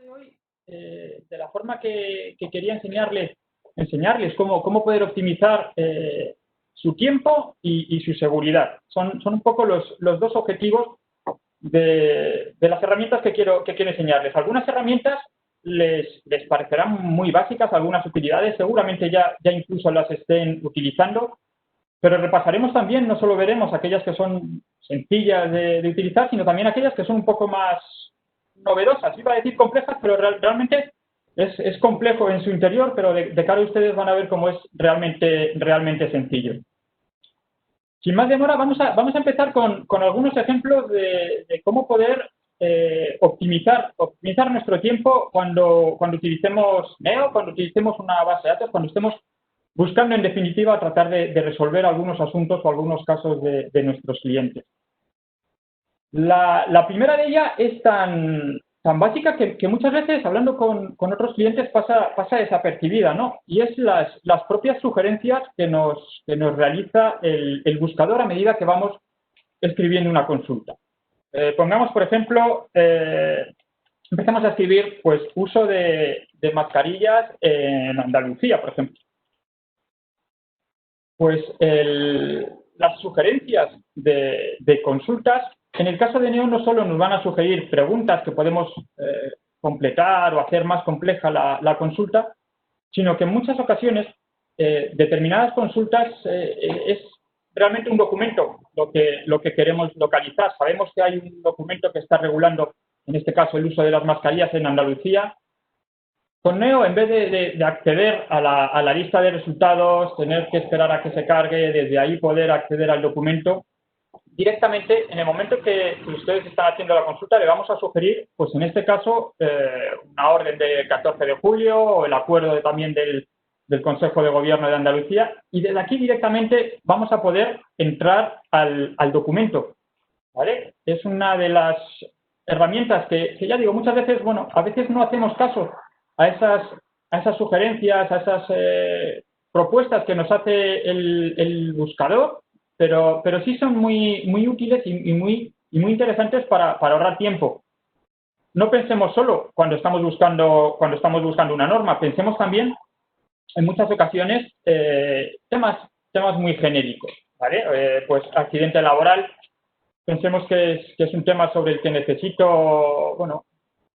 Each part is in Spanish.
de hoy, de la forma que quería enseñarles cómo poder optimizar su tiempo y su seguridad. Son un poco los dos objetivos de las herramientas que quiero enseñarles. Algunas herramientas les parecerán muy básicas, algunas utilidades, seguramente ya incluso las estén utilizando, pero repasaremos también, no solo veremos aquellas que son sencillas de utilizar, sino también aquellas que son un poco más novedosas. Iba a decir complejas, pero realmente es complejo en su interior, pero de cara a ustedes van a ver cómo es realmente sencillo. Sin más demora, vamos a empezar con algunos ejemplos de cómo poder optimizar nuestro tiempo cuando utilicemos Neo, cuando utilicemos una base de datos, cuando estemos buscando, en definitiva, tratar de resolver algunos asuntos o algunos casos de nuestros clientes. La primera de ellas es tan básica que muchas veces, hablando con otros clientes, pasa desapercibida, ¿no? Y es las propias sugerencias que nos realiza el buscador a medida que vamos escribiendo una consulta. Pongamos, por ejemplo, empezamos a escribir, pues, uso de mascarillas en Andalucía, por ejemplo. Pues las sugerencias de consultas, en el caso de Neo, no solo nos van a sugerir preguntas que podemos completar o hacer más compleja la consulta, sino que en muchas ocasiones determinadas consultas es realmente un documento lo que queremos localizar. Sabemos que hay un documento que está regulando, en este caso, el uso de las mascarillas en Andalucía. Con Neo, en vez de acceder a la lista de resultados, tener que esperar a que se cargue, desde ahí poder acceder al documento, directamente, en el momento que ustedes están haciendo la consulta, le vamos a sugerir, pues en este caso, una orden de 14 de julio o el acuerdo también del Consejo de Gobierno de Andalucía, y desde aquí directamente vamos a poder entrar al documento, ¿vale? Es una de las herramientas que ya digo, muchas veces, bueno, a veces no hacemos caso a esas sugerencias, a esas propuestas que nos hace el buscador, pero sí son muy útiles y muy interesantes para ahorrar tiempo. No pensemos solo cuando estamos buscando una norma, pensemos también en muchas ocasiones temas muy genéricos, ¿vale? Pues accidente laboral, pensemos que es un tema sobre el que necesito, bueno,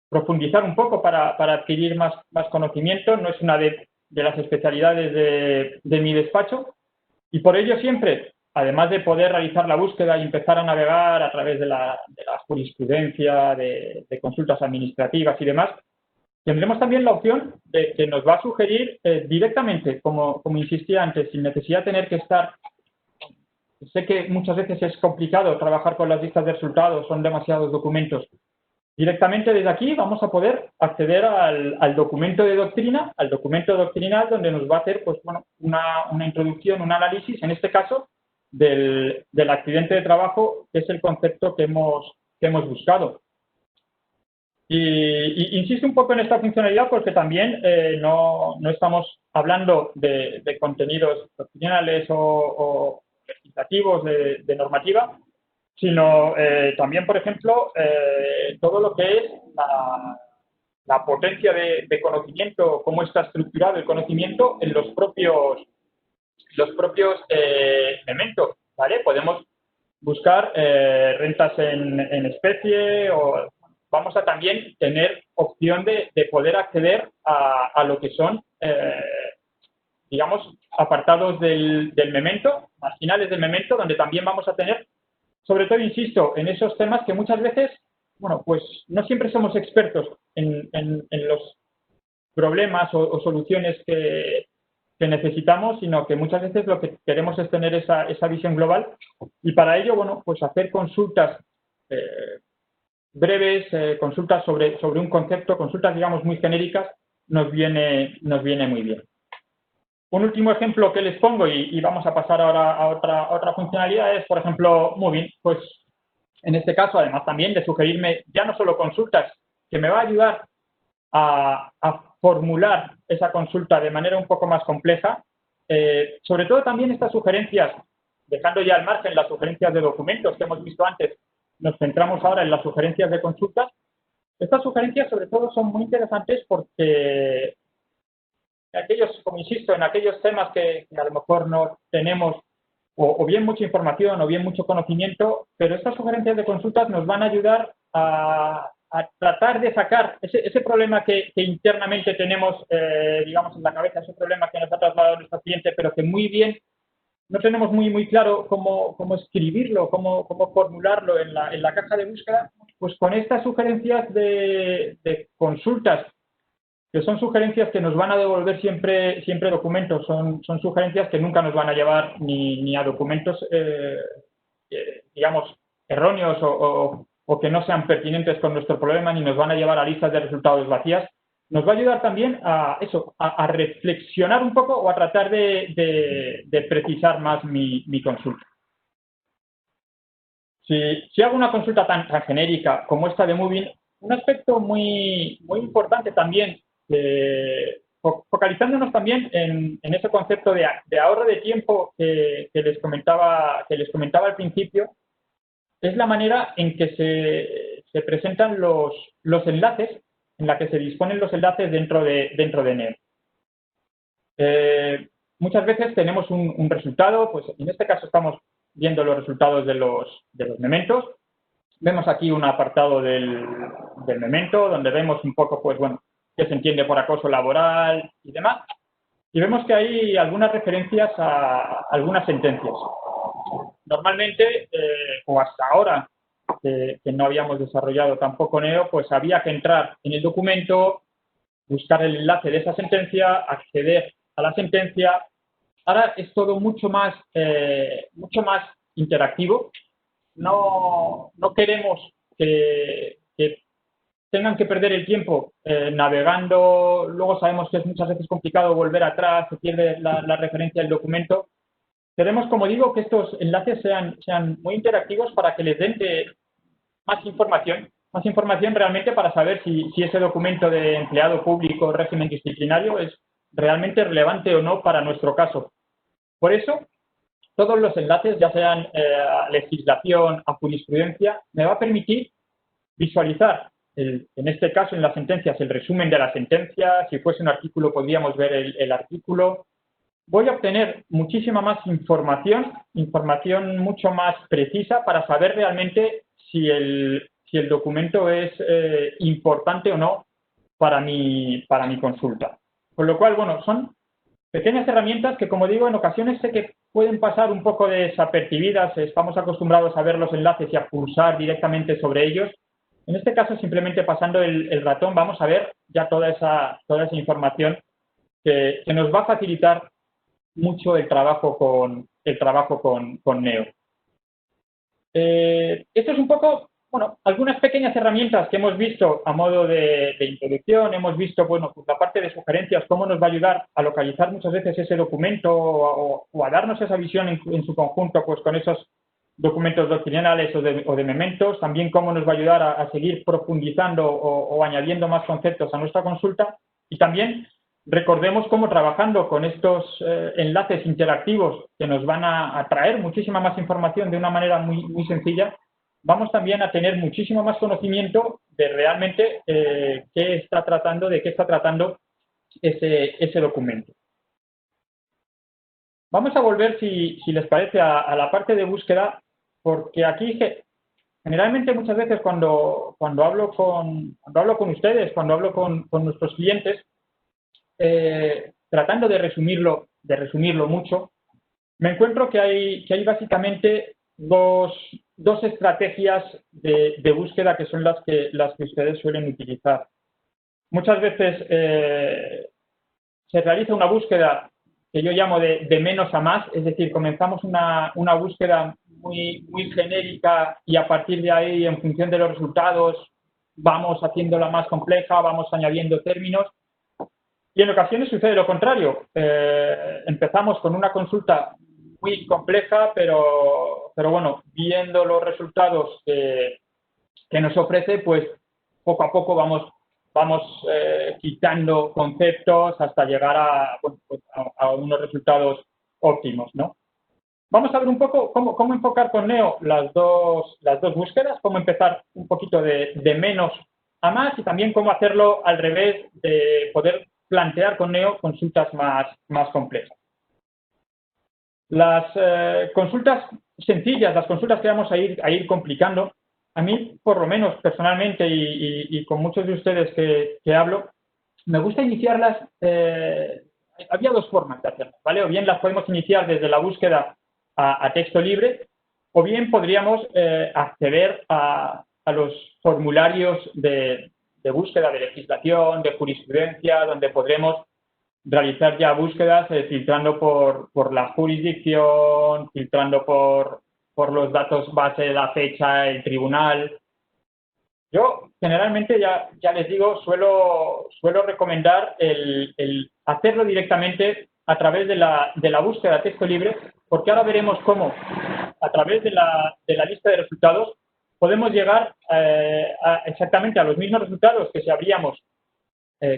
profundizar un poco para adquirir más conocimiento. No es una de las especialidades de mi despacho, y por ello siempre, además de poder realizar la búsqueda y empezar a navegar a través de la jurisprudencia, de consultas administrativas y demás, tendremos también la opción de que nos va a sugerir directamente, como insistía antes, sin necesidad de tener que estar. Sé que muchas veces es complicado trabajar con las listas de resultados, son demasiados documentos. Directamente desde aquí vamos a poder acceder al documento de doctrina, al documento doctrinal, donde nos va a hacer, pues, bueno, una introducción, un análisis, en este caso, del accidente de trabajo, que es el concepto que hemos buscado. Y insisto un poco en esta funcionalidad porque también no estamos hablando de contenidos doctrinales o legislativos de normativa, sino también, por ejemplo, todo lo que es la potencia de conocimiento, cómo está estructurado el conocimiento en los propios elementos, ¿vale? Podemos buscar rentas en especie, o vamos a también tener opción de poder acceder a lo que son, digamos, apartados del memento, marginales del memento, donde también vamos a tener, sobre todo, insisto, en esos temas que muchas veces, bueno, pues no siempre somos expertos en los problemas o soluciones que necesitamos, sino que muchas veces lo que queremos es tener esa visión global, y para ello, bueno, pues hacer consultas breves, consultas sobre un concepto, consultas, digamos, muy genéricas, nos viene muy bien. Un último ejemplo que les pongo, y vamos a pasar ahora a otra funcionalidad, es, por ejemplo, Moving. Pues en este caso, además también de sugerirme ya no solo consultas, que me va a ayudar a formular esa consulta de manera un poco más compleja, sobre todo también estas sugerencias, dejando ya al margen las sugerencias de documentos que hemos visto antes, nos centramos ahora en las sugerencias de consultas. Estas sugerencias sobre todo son muy interesantes porque como insisto, en aquellos temas que a lo mejor no tenemos o bien mucha información o bien mucho conocimiento, pero estas sugerencias de consultas nos van a ayudar a tratar de sacar ese problema que internamente tenemos, digamos, en la cabeza, ese problema que nos ha trasladado nuestro cliente, pero que muy bien no tenemos muy claro cómo escribirlo, cómo formularlo en la caja de búsqueda. Pues con estas sugerencias de consultas, que son sugerencias que nos van a devolver siempre documentos, son sugerencias que nunca nos van a llevar ni a documentos, digamos, erróneos o que no sean pertinentes con nuestro problema, ni nos van a llevar a listas de resultados vacías. Nos va a ayudar también a reflexionar un poco o a tratar de precisar más mi consulta. Si hago una consulta tan genérica como esta de Moving, un aspecto muy importante también, focalizándonos también en ese concepto de ahorro de tiempo que les comentaba al principio, es la manera en que se presentan los enlaces, en la que se disponen los enlaces dentro de Neo. Muchas veces tenemos un resultado, pues en este caso estamos viendo los resultados de los mementos. Vemos aquí un apartado del memento, donde vemos un poco, pues bueno, qué se entiende por acoso laboral y demás. Y vemos que hay algunas referencias a algunas sentencias. Normalmente, o hasta ahora, que no habíamos desarrollado tampoco Neo, pues había que entrar en el documento, buscar el enlace de esa sentencia, acceder a la sentencia. Ahora es todo mucho más interactivo. No queremos que tengan que perder el tiempo navegando. Luego sabemos que es muchas veces complicado volver atrás, se pierde la referencia del documento. Queremos, como digo, que estos enlaces sean muy interactivos para que les den más información realmente para saber si ese documento de empleado público, régimen disciplinario, es realmente relevante o no para nuestro caso. Por eso, todos los enlaces, ya sean a legislación, a jurisprudencia, me va a permitir visualizar, en este caso en las sentencias, el resumen de la sentencia. Si fuese un artículo, podríamos ver el artículo. Voy a obtener muchísima más información mucho más precisa para saber realmente si el documento es importante o no para mi consulta. Con lo cual, bueno, son pequeñas herramientas que, como digo, en ocasiones sé que pueden pasar un poco desapercibidas. Estamos acostumbrados a ver los enlaces y a pulsar directamente sobre ellos. En este caso, simplemente pasando el ratón, vamos a ver ya toda esa información que nos va a facilitar mucho el trabajo con Neo. Esto es un poco, bueno, algunas pequeñas herramientas que hemos visto a modo de introducción. Hemos visto, bueno, pues la parte de sugerencias, cómo nos va a ayudar a localizar muchas veces ese documento o a darnos esa visión en su conjunto, pues con esos documentos doctrinales o de mementos. También cómo nos va a ayudar a seguir profundizando o añadiendo más conceptos a nuestra consulta. Y también recordemos cómo, trabajando con estos enlaces interactivos que nos van a traer muchísima más información de una manera muy sencilla, vamos también a tener muchísimo más conocimiento de realmente de qué está tratando ese documento. Vamos a volver, si les parece, a la parte de búsqueda, porque aquí generalmente muchas veces cuando hablo con ustedes, cuando hablo con nuestros clientes, tratando de resumirlo mucho, me encuentro que hay básicamente dos estrategias de búsqueda que son las que ustedes suelen utilizar. Muchas veces se realiza una búsqueda que yo llamo de menos a más, es decir, comenzamos una búsqueda muy genérica y a partir de ahí, en función de los resultados, vamos haciéndola más compleja, vamos añadiendo términos. Y en ocasiones sucede lo contrario. Empezamos con una consulta muy compleja, pero bueno, viendo los resultados que nos ofrece, pues poco a poco vamos quitando conceptos hasta llegar a unos resultados óptimos, ¿no? Vamos a ver un poco cómo enfocar con Neo las dos búsquedas, cómo empezar un poquito de menos a más y también cómo hacerlo al revés, de poder plantear con Neo consultas más complejas. Las consultas sencillas, las consultas que vamos a ir complicando, a mí, por lo menos personalmente y con muchos de ustedes que hablo, me gusta iniciarlas, había dos formas de hacerlo, ¿vale? O bien las podemos iniciar desde la búsqueda a texto libre, o bien podríamos acceder a los formularios de búsqueda de legislación, de jurisprudencia, donde podremos realizar ya búsquedas filtrando por la jurisdicción, filtrando por los datos base, la fecha, el tribunal. Yo generalmente, ya les digo, suelo recomendar el hacerlo directamente a través de la búsqueda de texto libre, porque ahora veremos cómo a través de la lista de resultados podemos llegar exactamente a los mismos resultados que si habríamos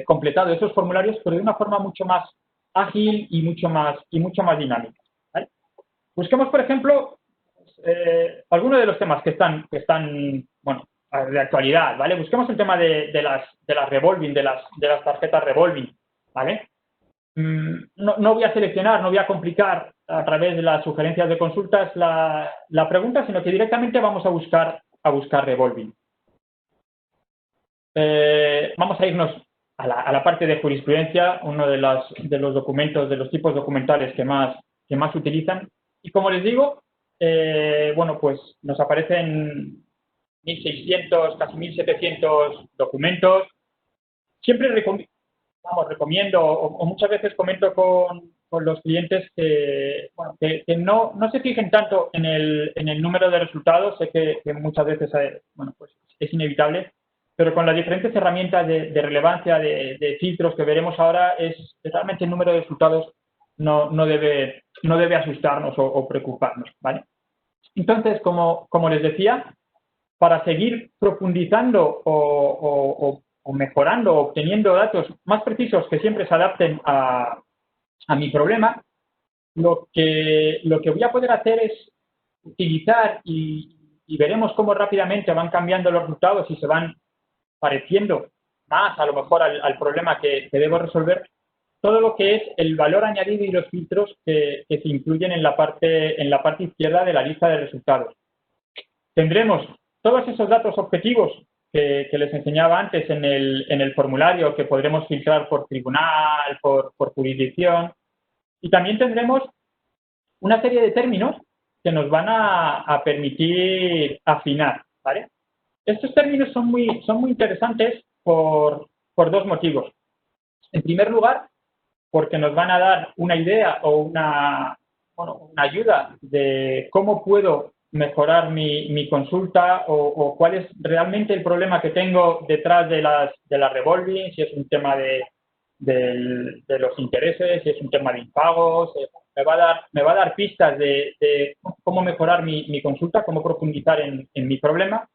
completado esos formularios, pero de una forma mucho más ágil y mucho más dinámica, ¿vale? Busquemos, por ejemplo, algunos de los temas que están bueno, de actualidad, ¿vale? Busquemos el tema de las revolving, de las tarjetas revolving, ¿vale? No voy a seleccionar, no voy a complicar a través de las sugerencias de consultas la pregunta, sino que directamente vamos a buscar revolving. Vamos a irnos a la parte de jurisprudencia, uno de los documentos, de los tipos documentales que más utilizan. Y como les digo, bueno, pues nos aparecen 1.600, casi 1.700 documentos. Siempre recomiendo, o muchas veces comento con los clientes que, bueno, que no se fijen tanto en el número de resultados. Sé que muchas veces, bueno, pues es inevitable, pero con las diferentes herramientas de relevancia, de filtros que veremos ahora, realmente el número de resultados no debe asustarnos o preocuparnos, ¿vale? Entonces, como les decía, para seguir profundizando o mejorando, obteniendo datos más precisos que siempre se adapten a mi problema, lo que voy a poder hacer es utilizar y veremos cómo rápidamente van cambiando los resultados y se van pareciendo más a lo mejor al problema que debo resolver, todo lo que es el valor añadido y los filtros que se incluyen en la parte izquierda de la lista de resultados. Tendremos todos esos datos objetivos que les enseñaba antes en el formulario, que podremos filtrar por tribunal, por jurisdicción, y también tendremos una serie de términos que nos van a permitir afinar, ¿vale? Estos términos son muy interesantes por dos motivos. En primer lugar, porque nos van a dar una idea o una ayuda de cómo puedo mejorar mi consulta o cuál es realmente el problema que tengo detrás de las revolving, si es un tema de los intereses, si es un tema de impagos. Me va a dar pistas de cómo mejorar mi consulta, cómo profundizar en mi problema.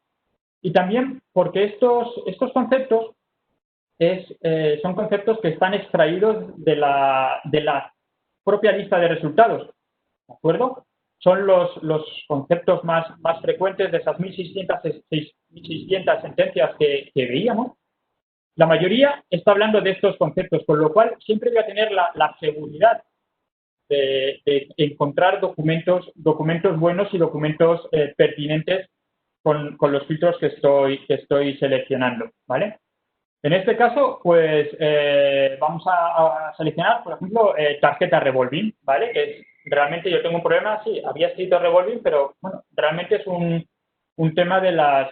Y también porque estos conceptos son conceptos que están extraídos de la propia lista de resultados, ¿de acuerdo? Son los conceptos más frecuentes de esas 1.600 sentencias que veíamos. La mayoría está hablando de estos conceptos, con lo cual siempre voy a tener la seguridad de encontrar documentos buenos y documentos pertinentes con los filtros que estoy seleccionando, ¿vale? En este caso, pues vamos a seleccionar, por ejemplo, tarjeta revolving, ¿vale? Que realmente yo tengo un problema, sí, había escrito revolving, pero bueno, realmente es un tema de las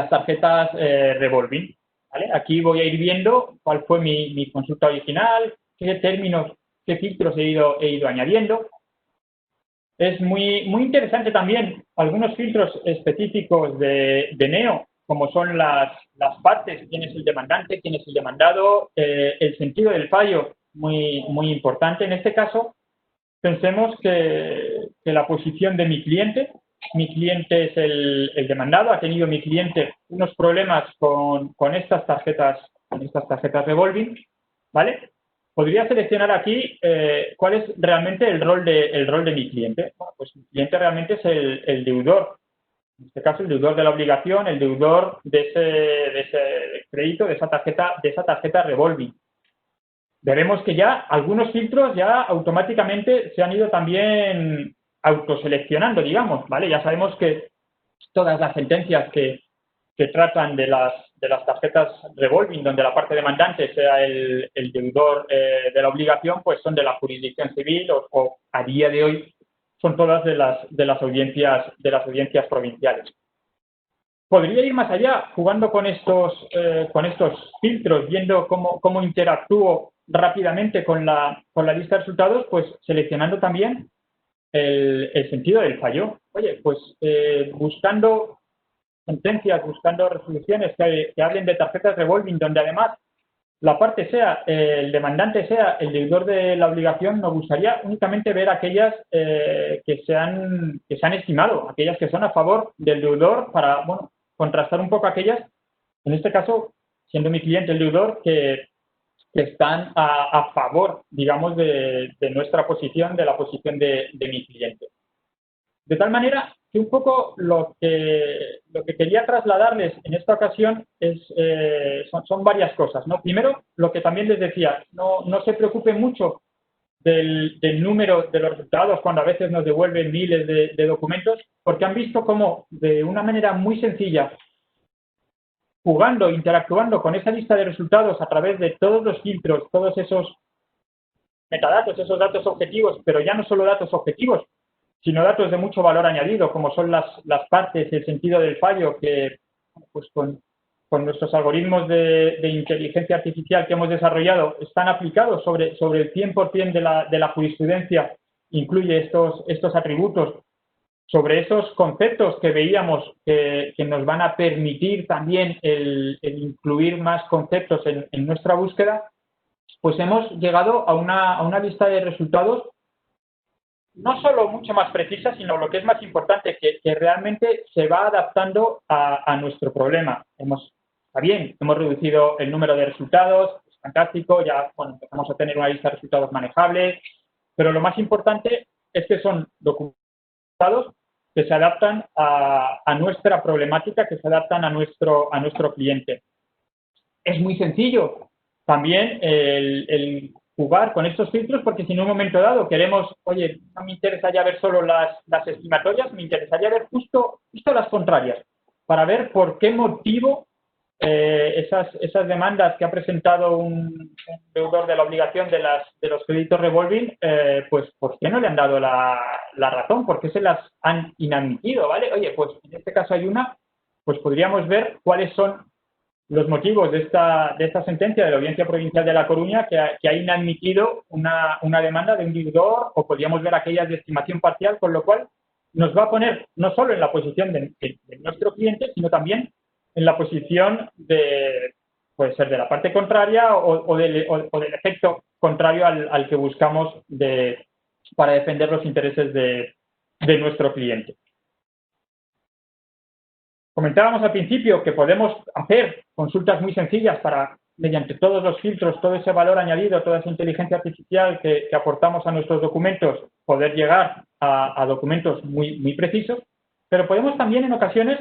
tarjetas revolving, ¿vale? Aquí voy a ir viendo cuál fue mi consulta original, qué términos, qué filtros he ido añadiendo. Es muy interesante también algunos filtros específicos de Neo, como son las partes, quién es el demandante, quién es el demandado, el sentido del fallo, muy importante. En este caso, pensemos que la posición de mi cliente es el demandado, ha tenido mi cliente unos problemas con estas tarjetas revolving, ¿vale? Podría seleccionar aquí cuál es realmente el rol de mi cliente. Bueno, pues mi cliente realmente es el deudor. En este caso, el deudor de la obligación, el deudor de ese crédito, de esa tarjeta revolving. Veremos que ya algunos filtros ya automáticamente se han ido también autoseleccionando, digamos, ¿vale? Ya sabemos que todas las sentencias que tratan de las tarjetas revolving, donde la parte demandante sea el deudor de la obligación, pues son de la jurisdicción civil o a día de hoy son todas de las audiencias provinciales. Podría ir más allá, jugando con estos filtros, viendo cómo interactúo rápidamente con la lista de resultados, pues seleccionando también el sentido del fallo. Oye, pues buscando sentencias, buscando resoluciones que hablen de tarjetas revolving, donde además la parte sea, el demandante sea el deudor de la obligación, nos gustaría únicamente ver aquellas que se han estimado, aquellas que son a favor del deudor para, bueno, contrastar un poco aquellas, en este caso, siendo mi cliente el deudor, que están a favor, digamos, de nuestra posición, de la posición de mi cliente. De tal manera que un poco lo que quería trasladarles en esta ocasión son varias cosas, ¿no? Primero, lo que también les decía, no se preocupen mucho del número de los resultados cuando a veces nos devuelven miles de documentos, porque han visto cómo de una manera muy sencilla, jugando, interactuando con esa lista de resultados a través de todos los filtros, todos esos metadatos, esos datos objetivos, pero ya no solo datos objetivos, sino datos de mucho valor añadido, como son las partes, el sentido del fallo, que pues con nuestros algoritmos de inteligencia artificial que hemos desarrollado están aplicados sobre el 100% de la jurisprudencia, incluye estos atributos, sobre esos conceptos que veíamos que nos van a permitir también el incluir más conceptos en nuestra búsqueda, pues hemos llegado a una lista de resultados no solo mucho más precisa, sino lo que es más importante, que realmente se va adaptando a nuestro problema. Está bien, hemos reducido el número de resultados, es fantástico, ya bueno, empezamos a tener una lista de resultados manejable, pero lo más importante es que son documentados que se adaptan a nuestra problemática, que se adaptan a nuestro cliente. Es muy sencillo también el jugar con estos filtros, porque si en un momento dado queremos, oye, no me interesa ya ver solo las estimatorias, me interesaría ver justo las contrarias, para ver por qué motivo esas demandas que ha presentado un deudor de la obligación de los créditos revolving, pues ¿por qué no le han dado la razón? ¿Por qué se las han inadmitido? ¿Vale? Oye, pues en este caso hay pues podríamos ver cuáles son los motivos de esta sentencia de la Audiencia Provincial de La Coruña que ha inadmitido una demanda de un deudor, o podríamos ver aquellas de estimación parcial, con lo cual nos va a poner no solo en la posición de nuestro cliente, sino también en la posición puede ser de la parte contraria o del efecto contrario al que buscamos para defender los intereses de nuestro cliente. Comentábamos al principio que podemos hacer consultas muy sencillas para, mediante todos los filtros, todo ese valor añadido, toda esa inteligencia artificial que aportamos a nuestros documentos, poder llegar a documentos muy precisos, pero podemos también en ocasiones,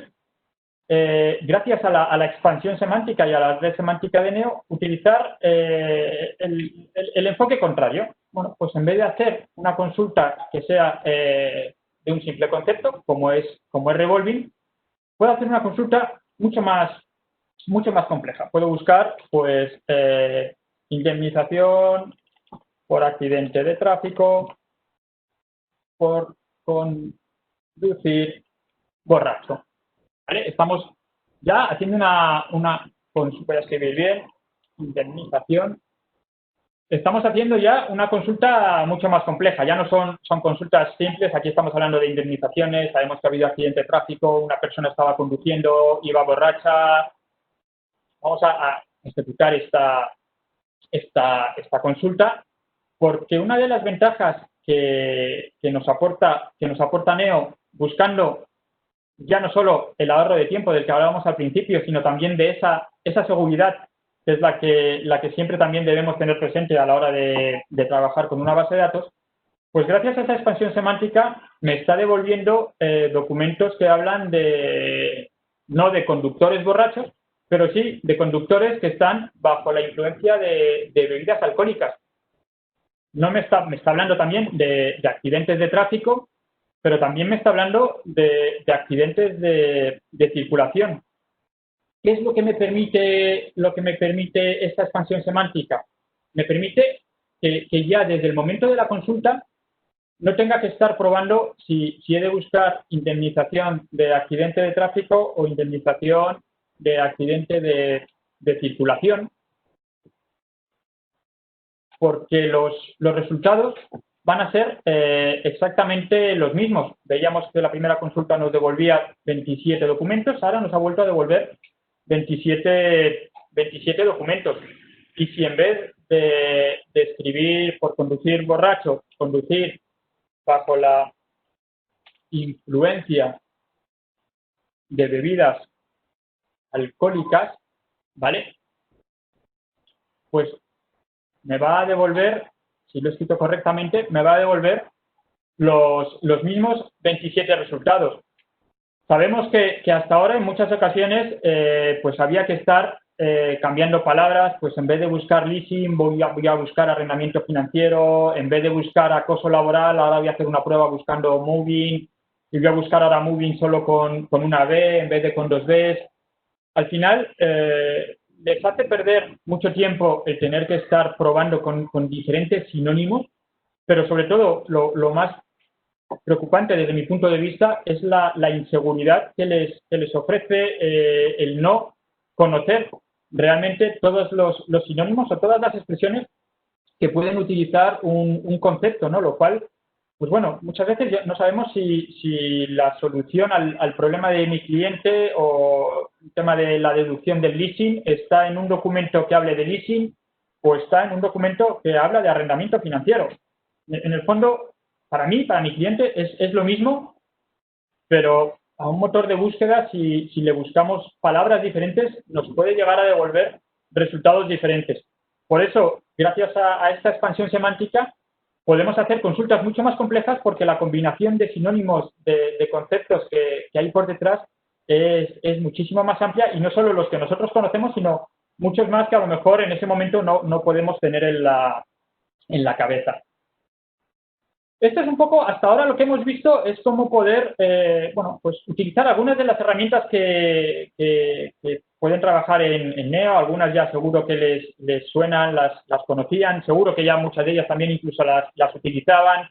gracias a la expansión semántica y a la red semántica de Neo, utilizar el enfoque contrario. Bueno, pues en vez de hacer una consulta que sea de un simple concepto, como es revolving, puedo hacer una consulta mucho más compleja. Puedo buscar, pues, indemnización por accidente de tráfico, por conducir borracho. ¿Vale? Estamos ya haciendo una consulta, voy a escribir bien, indemnización. Estamos haciendo ya una consulta mucho más compleja, ya no son consultas simples, aquí estamos hablando de indemnizaciones, sabemos que ha habido accidente de tráfico, una persona estaba conduciendo, iba borracha. Vamos a ejecutar esta consulta, porque una de las ventajas que nos aporta Neo, buscando ya no solo el ahorro de tiempo del que hablábamos al principio, sino también de esa seguridad, que es la que siempre también debemos tener presente a la hora de trabajar con una base de datos, Pues gracias a esa expansión semántica me está devolviendo documentos que hablan no de conductores borrachos, pero sí de conductores que están bajo la influencia de bebidas alcohólicas. No me está hablando también de accidentes de tráfico, pero también me está hablando de accidentes de circulación. ¿Qué es lo que me permite esta expansión semántica? Me permite que ya desde el momento de la consulta no tenga que estar probando si he de buscar indemnización de accidente de tráfico o indemnización de accidente de circulación, porque los resultados van a ser exactamente los mismos. Veíamos que la primera consulta nos devolvía 27 documentos, ahora nos ha vuelto a devolver 27 documentos. Y si en vez de escribir por conducir borracho, conducir bajo la influencia de bebidas alcohólicas, ¿vale? Pues me va a devolver, si lo he escrito correctamente, me va a devolver los mismos 27 resultados. Sabemos que hasta ahora en muchas ocasiones pues había que estar cambiando palabras, pues en vez de buscar leasing voy a buscar arrendamiento financiero, en vez de buscar acoso laboral ahora voy a hacer una prueba buscando moving, y voy a buscar ahora moving solo con una B en vez de con dos Bs. Al final les hace perder mucho tiempo el tener que estar probando con diferentes sinónimos, pero sobre todo lo más preocupante desde mi punto de vista es la inseguridad que les ofrece el no conocer realmente todos los sinónimos o todas las expresiones que pueden utilizar un concepto, ¿no? Lo cual, pues bueno, muchas veces no sabemos si la solución al problema de mi cliente o el tema de la deducción del leasing está en un documento que hable de leasing o está en un documento que habla de arrendamiento financiero. En el fondo, para mí, para mi cliente, es lo mismo, pero a un motor de búsqueda, si le buscamos palabras diferentes, nos puede llegar a devolver resultados diferentes. Por eso, gracias a esta expansión semántica, podemos hacer consultas mucho más complejas porque la combinación de sinónimos, de conceptos que hay por detrás es muchísimo más amplia y no solo los que nosotros conocemos, sino muchos más que a lo mejor en ese momento no podemos tener en la cabeza. Esto es un poco, hasta ahora lo que hemos visto es cómo poder, bueno, pues utilizar algunas de las herramientas que pueden trabajar en Neo, algunas ya seguro que les suenan, las conocían, seguro que ya muchas de ellas también incluso las utilizaban.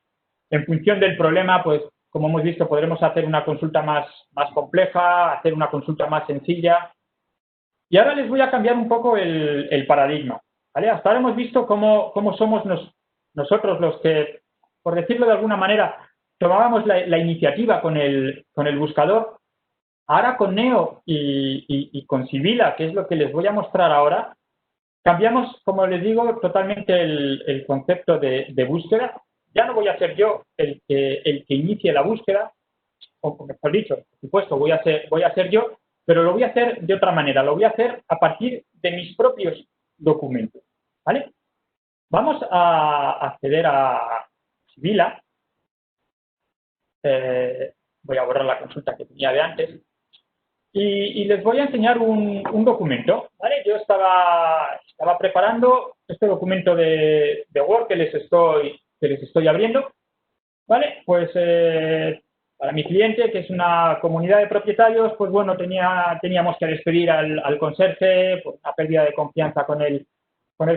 En función del problema, pues como hemos visto, podremos hacer una consulta más compleja, hacer una consulta más sencilla. Y ahora les voy a cambiar un poco el paradigma, ¿vale? Hasta ahora hemos visto cómo somos nosotros los que, por decirlo de alguna manera, tomábamos la iniciativa con el buscador. Ahora con Neo y con Sibila, que es lo que les voy a mostrar ahora, cambiamos, como les digo, totalmente el concepto de búsqueda. Ya no voy a ser yo el que inicie la búsqueda, o mejor dicho, por supuesto, voy a ser yo, pero lo voy a hacer de otra manera, lo voy a hacer a partir de mis propios documentos, ¿vale? Vamos a acceder a Sibila. Voy a borrar la consulta que tenía de antes. Y les voy a enseñar un documento, ¿vale? Yo estaba preparando este documento de Word que les estoy abriendo, ¿vale? Pues para mi cliente, que es una comunidad de propietarios, pues bueno, teníamos que despedir al conserje por una pérdida de confianza con el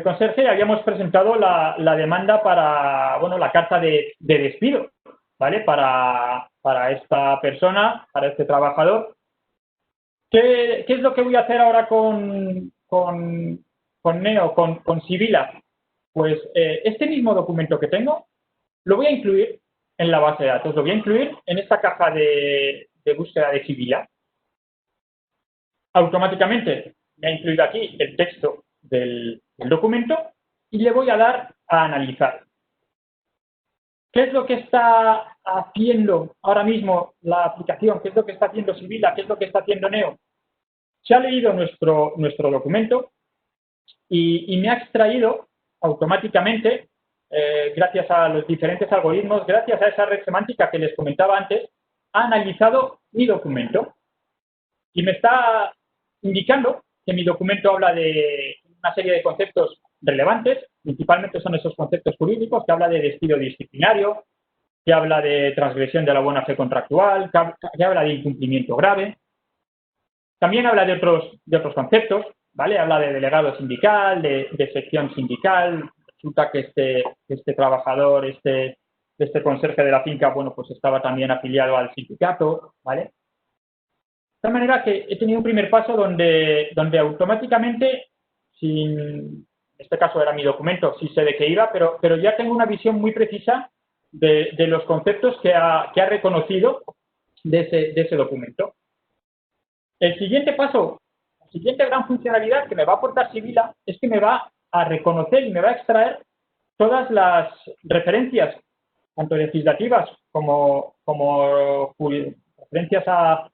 conserje y habíamos presentado la demanda para, bueno, la carta de despido, ¿vale? Para esta persona, para este trabajador. ¿Qué es lo que voy a hacer ahora con Neo, con Sibila? Pues este mismo documento que tengo lo voy a incluir en la base de datos, lo voy a incluir en esta caja de búsqueda de Sibila. Automáticamente me ha incluido aquí el texto del documento y le voy a dar a analizar. ¿Qué es lo que está haciendo ahora mismo la aplicación? ¿Qué es lo que está haciendo Sibila? ¿Qué es lo que está haciendo Neo? Se ha leído nuestro documento y me ha extraído automáticamente gracias a los diferentes algoritmos, gracias a esa red semántica que les comentaba antes, ha analizado mi documento y me está indicando que mi documento habla de una serie de conceptos relevantes, principalmente son esos conceptos jurídicos, que habla de despido disciplinario, que habla de transgresión de la buena fe contractual, que habla de incumplimiento grave. También habla de otros conceptos, ¿vale? Habla de delegado sindical, de sección sindical. Resulta que este trabajador, este conserje de la finca, bueno, pues estaba también afiliado al sindicato, ¿vale? De tal manera que he tenido un primer paso donde automáticamente, en este caso era mi documento, sí sé de qué iba, pero ya tengo una visión muy precisa de los conceptos que ha reconocido de ese documento. El siguiente paso, la siguiente gran funcionalidad que me va a aportar Sibila es que me va a reconocer y me va a extraer todas las referencias, tanto legislativas como referencias a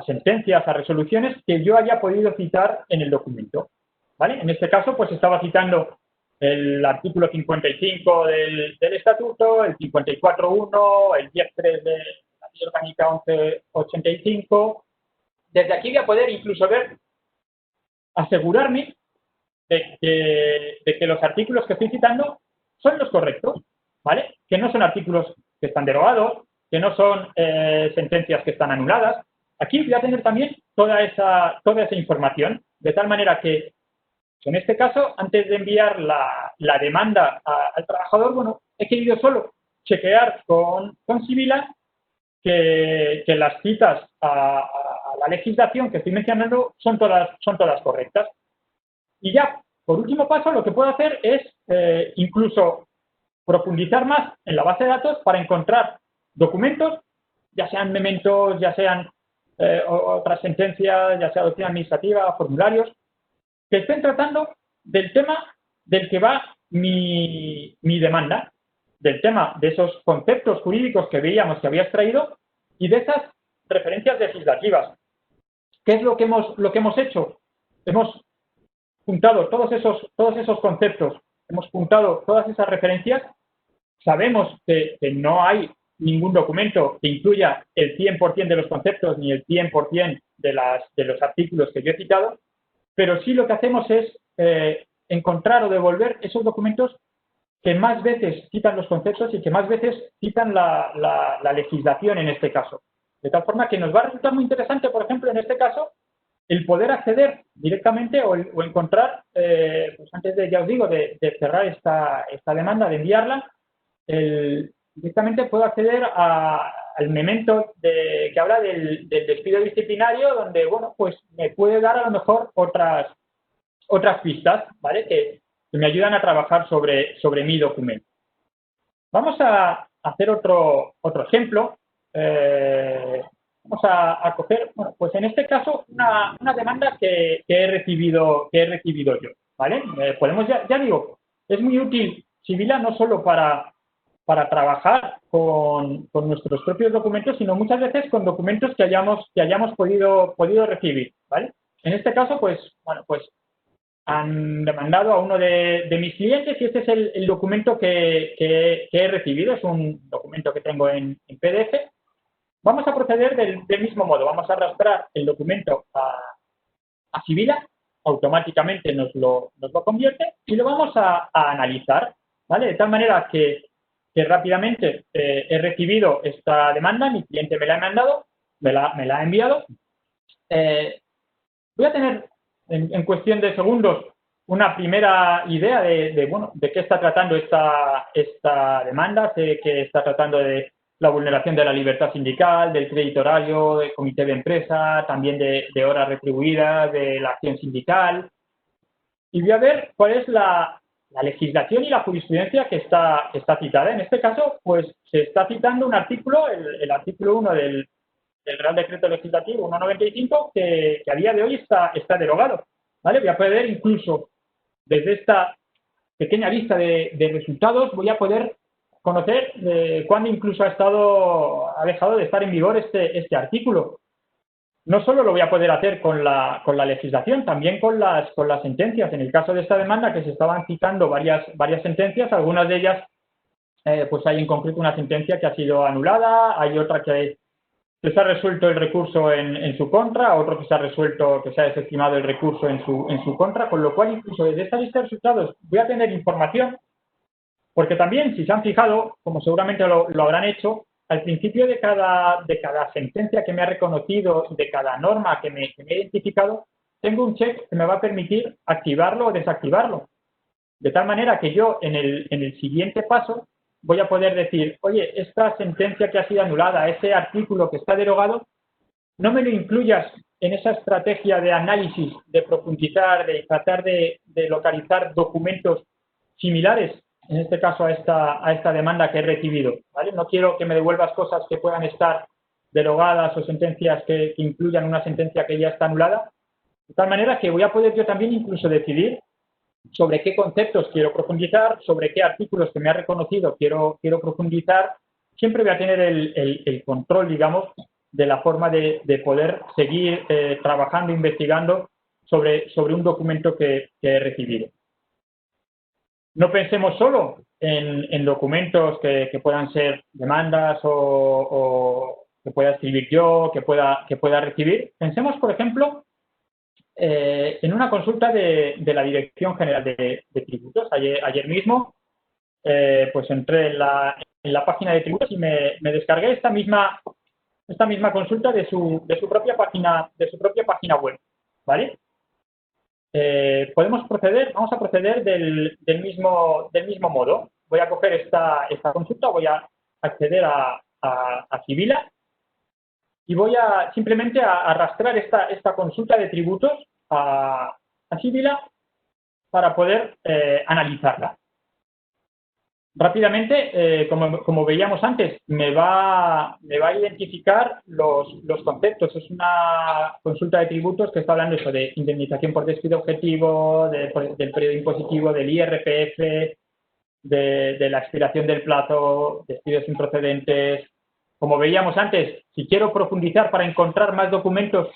sentencias, a resoluciones que yo haya podido citar en el documento, ¿vale? En este caso, pues estaba citando el artículo 55 del Estatuto, el 54.1, el 10.3 de la Ley Orgánica 1185. Desde aquí voy a poder incluso asegurarme de que los artículos que estoy citando son los correctos, ¿vale? Que no son artículos que están derogados, que no son sentencias que están anuladas. Aquí voy a tener también toda esa información, de tal manera que en este caso, antes de enviar la demanda al trabajador, bueno, he querido solo chequear con Sibila que las citas a la legislación que estoy mencionando son todas correctas. Y ya, por último paso, lo que puedo hacer es incluso profundizar más en la base de datos para encontrar documentos, ya sean mementos, ya sean otras sentencias, ya sea doctrina administrativa, formularios, que estén tratando del tema del que va mi demanda, del tema de esos conceptos jurídicos que veíamos que había extraído y de esas referencias legislativas. ¿Qué es lo que hemos hecho? Hemos juntado todos esos conceptos, hemos juntado todas esas referencias. Sabemos que no hay ningún documento que incluya el 100% de los conceptos ni el 100% de los artículos que yo he citado, pero sí lo que hacemos es encontrar o devolver esos documentos que más veces citan los conceptos y que más veces citan la legislación en este caso. De tal forma que nos va a resultar muy interesante, por ejemplo, en este caso, el poder acceder directamente o encontrar, pues antes de, ya os digo, de cerrar esta demanda, de enviarla, directamente puedo acceder al memento que habla del despido disciplinario, donde, bueno, pues me puede dar a lo mejor otras pistas, ¿vale? Que me ayudan a trabajar sobre mi documento. Vamos a hacer otro ejemplo. Vamos a coger, bueno, pues en este caso, una demanda que he recibido yo, ¿vale? Podemos, ya digo, es muy útil Sibila no solo para trabajar con nuestros propios documentos, sino muchas veces con documentos que hayamos podido recibir, ¿vale? En este caso, pues, bueno, pues han demandado a uno de mis clientes y este es el documento que he recibido, es un documento que tengo en PDF. Vamos a proceder del mismo modo, vamos a arrastrar el documento a Sibila, automáticamente nos lo convierte y lo vamos a analizar, ¿vale? De tal manera que rápidamente he recibido esta demanda, mi cliente me la ha mandado, me la ha enviado. Voy a tener en cuestión de segundos una primera idea de qué está tratando esta demanda. Sé que está tratando de la vulneración de la libertad sindical, del crédito horario, del comité de empresa, también de horas retribuidas, de la acción sindical. Y voy a ver cuál es la legislación y la jurisprudencia que está citada. En este caso, pues se está citando un artículo, el artículo 1 del Real Decreto Legislativo 195, que a día de hoy está derogado, ¿vale? Voy a poder incluso, desde esta pequeña lista de resultados, voy a poder conocer cuándo incluso ha dejado de estar en vigor este artículo. No solo lo voy a poder hacer con la legislación, también con las sentencias. En el caso de esta demanda, que se estaban citando varias sentencias, algunas de ellas pues hay en concreto una sentencia que ha sido anulada, hay otra que se ha resuelto el recurso en su contra, otro que se ha resuelto, que se ha desestimado el recurso en su contra, con lo cual incluso desde esta lista de resultados voy a tener información, porque también, si se han fijado, como seguramente lo habrán hecho, al principio de cada sentencia que me ha reconocido, de cada norma que me ha identificado, tengo un check que me va a permitir activarlo o desactivarlo. De tal manera que yo en el siguiente paso voy a poder decir, oye, esta sentencia que ha sido anulada, ese artículo que está derogado, no me lo incluyas en esa estrategia de análisis, de profundizar, de tratar de localizar documentos similares, en este caso a esta demanda que he recibido, ¿vale? No quiero que me devuelvas cosas que puedan estar derogadas o sentencias que incluyan una sentencia que ya está anulada, de tal manera que voy a poder yo también incluso decidir sobre qué conceptos quiero profundizar, sobre qué artículos que me ha reconocido quiero profundizar. Siempre voy a tener el control, digamos, de la forma de poder seguir trabajando, investigando sobre un documento que he recibido. No pensemos solo en documentos que puedan ser demandas o que pueda escribir yo, que pueda recibir. Pensemos, por ejemplo, en una consulta de la Dirección General de Tributos. Ayer mismo pues entré en la página de tributos y me descargué esta misma consulta de su propia página web, ¿vale? Vamos a proceder del mismo modo. Voy a coger esta consulta, voy a acceder a Sibila y voy a simplemente a arrastrar esta consulta de tributos a Sibila para poder analizarla. Rápidamente, como veíamos antes, me va a identificar los conceptos. Es una consulta de tributos que está hablando eso de indemnización por despido objetivo, del periodo impositivo, del IRPF, de la expiración del plazo, despidos improcedentes. Como veíamos antes, si quiero profundizar para encontrar más documentos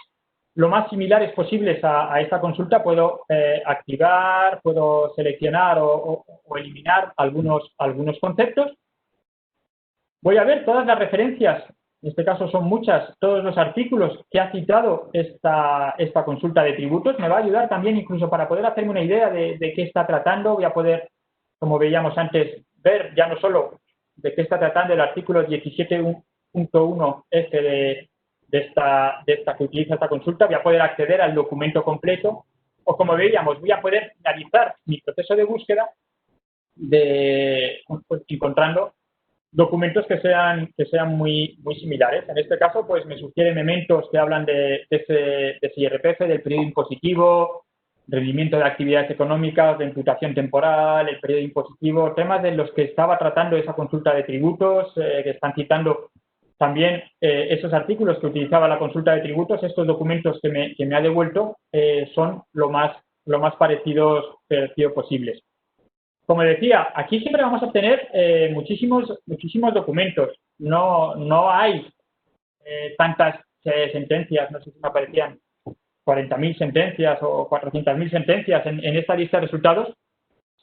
lo más similares posibles a esta consulta, puedo activar, puedo seleccionar o eliminar algunos conceptos. Voy a ver todas las referencias, en este caso son muchas, todos los artículos que ha citado esta consulta de tributos. Me va a ayudar también incluso para poder hacerme una idea de qué está tratando. Voy a poder, como veíamos antes, ver ya no solo de qué está tratando el artículo 17.1 de esta que utiliza esta consulta, voy a poder acceder al documento completo o, como veíamos, voy a poder finalizar mi proceso de búsqueda pues, encontrando documentos que sean muy similares. En este caso, pues me sugiere mementos que hablan de ese IRPF, del periodo impositivo, rendimiento de actividades económicas, de imputación temporal, el periodo impositivo, temas de los que estaba tratando esa consulta de tributos, que están citando también esos artículos que utilizaba la consulta de tributos. Estos documentos que me ha devuelto son lo más parecidos posibles. Como decía, aquí siempre vamos a obtener muchísimos documentos. No hay tantas sentencias, no sé si me aparecían 40.000 sentencias o 400.000 sentencias en esta lista de resultados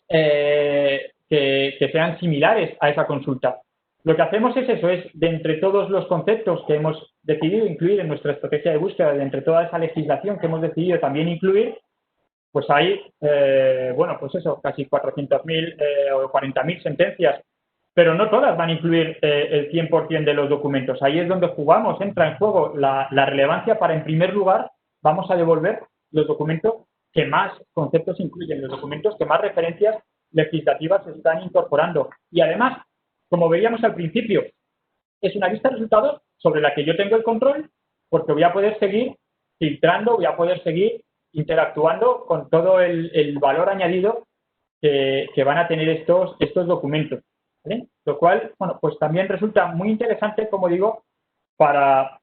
que sean similares a esa consulta. Lo que hacemos es eso, es de entre todos los conceptos que hemos decidido incluir en nuestra estrategia de búsqueda, de entre toda esa legislación que hemos decidido también incluir, pues hay, bueno, pues eso, casi 400.000 o 40.000 sentencias, pero no todas van a incluir el 100% de los documentos. Ahí es donde jugamos, entra en juego la relevancia para, en primer lugar, vamos a devolver los documentos que más conceptos incluyen, los documentos que más referencias legislativas se están incorporando. Y además, como veíamos al principio, es una lista de resultados sobre la que yo tengo el control, porque voy a poder seguir filtrando, voy a poder seguir interactuando con todo el valor añadido que van a tener estos documentos, ¿vale? Lo cual, bueno, pues también resulta muy interesante, como digo, para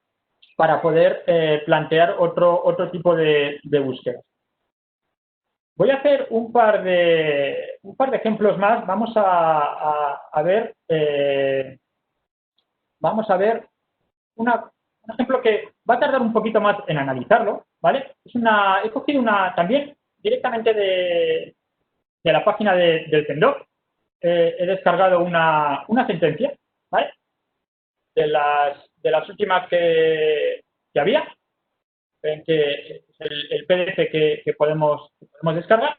poder plantear otro tipo de búsqueda. Voy a hacer un par de ejemplos más. Vamos a ver un ejemplo que va a tardar un poquito más en analizarlo, ¿vale? He cogido también directamente de la página del CENDOC. he descargado una sentencia, ¿vale? De las últimas que había, que el PDF que podemos descargar.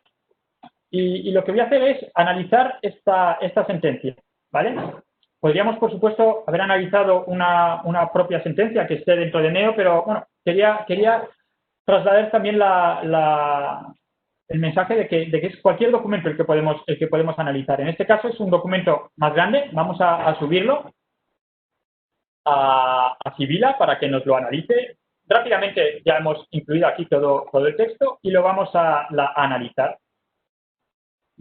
Y lo que voy a hacer es analizar esta sentencia, ¿vale? Podríamos, por supuesto, haber analizado una propia sentencia que esté dentro de Neo, pero bueno, quería trasladar también el mensaje de que es cualquier documento el que podemos analizar. En este caso es un documento más grande, vamos a subirlo a Sibila para que nos lo analice. Rápidamente ya hemos incluido aquí todo el texto y lo vamos a analizar.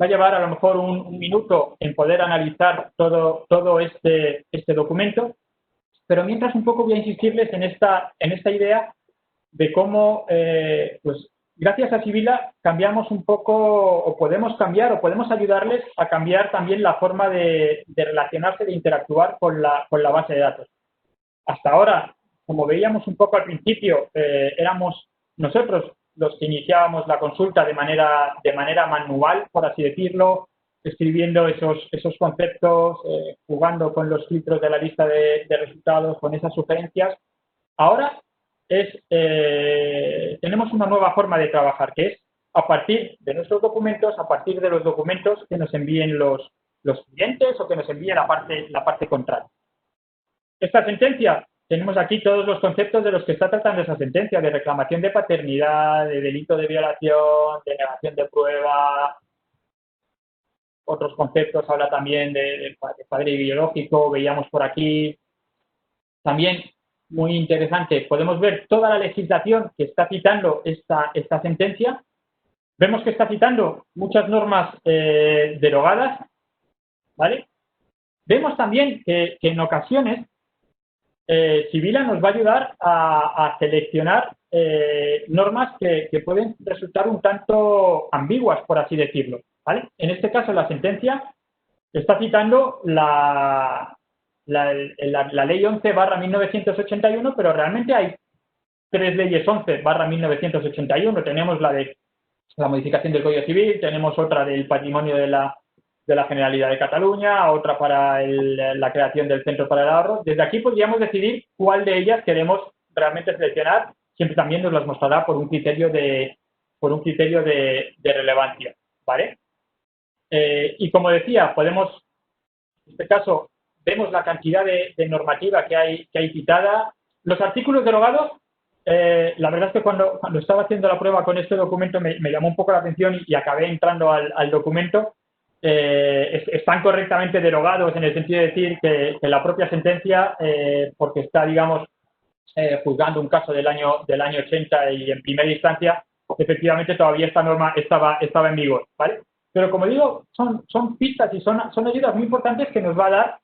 Va a llevar a lo mejor un minuto en poder analizar todo este documento, pero mientras un poco voy a insistirles en esta idea de cómo, pues, gracias a Sibila cambiamos un poco, o podemos cambiar, o podemos ayudarles a cambiar también la forma de relacionarse, de interactuar con la base de datos. Hasta ahora, como veíamos un poco al principio, éramos nosotros los que iniciábamos la consulta de manera manual, por así decirlo, escribiendo esos conceptos, jugando con los filtros de la lista de resultados, con esas sugerencias. Ahora tenemos una nueva forma de trabajar, que es a partir de nuestros documentos, a partir de los documentos que nos envíen los clientes o que nos envíe la parte contraria. Esta sentencia, tenemos aquí todos los conceptos de los que está tratando esa sentencia, de reclamación de paternidad, de delito de violación, de negación de prueba. Otros conceptos, habla también de padre biológico, veíamos por aquí. También, muy interesante, podemos ver toda la legislación que está citando esta sentencia. Vemos que está citando muchas normas derogadas, ¿vale? Vemos también que en ocasiones Sibila nos va a ayudar a seleccionar normas que pueden resultar un tanto ambiguas, por así decirlo, ¿vale? En este caso, la sentencia está citando la ley 11/1981, pero realmente hay 3 leyes 11/1981. Tenemos la de la modificación del Código Civil, tenemos otra del patrimonio de la Generalidad de Cataluña, otra para la creación del Centro para el Ahorro. Desde aquí podríamos decidir cuál de ellas queremos realmente seleccionar, siempre también nos las mostrará por un criterio de relevancia, ¿vale? Y como decía, podemos, en este caso, vemos la cantidad de normativa que hay citada. Los artículos derogados, la verdad es que cuando estaba haciendo la prueba con este documento me llamó un poco la atención y acabé entrando al documento. Están correctamente derogados en el sentido de decir que la propia sentencia, porque está, digamos, juzgando un caso del año 80 y en primera instancia, efectivamente todavía esta norma estaba en vigor, ¿vale? Pero como digo, son pistas y son ayudas muy importantes que nos va a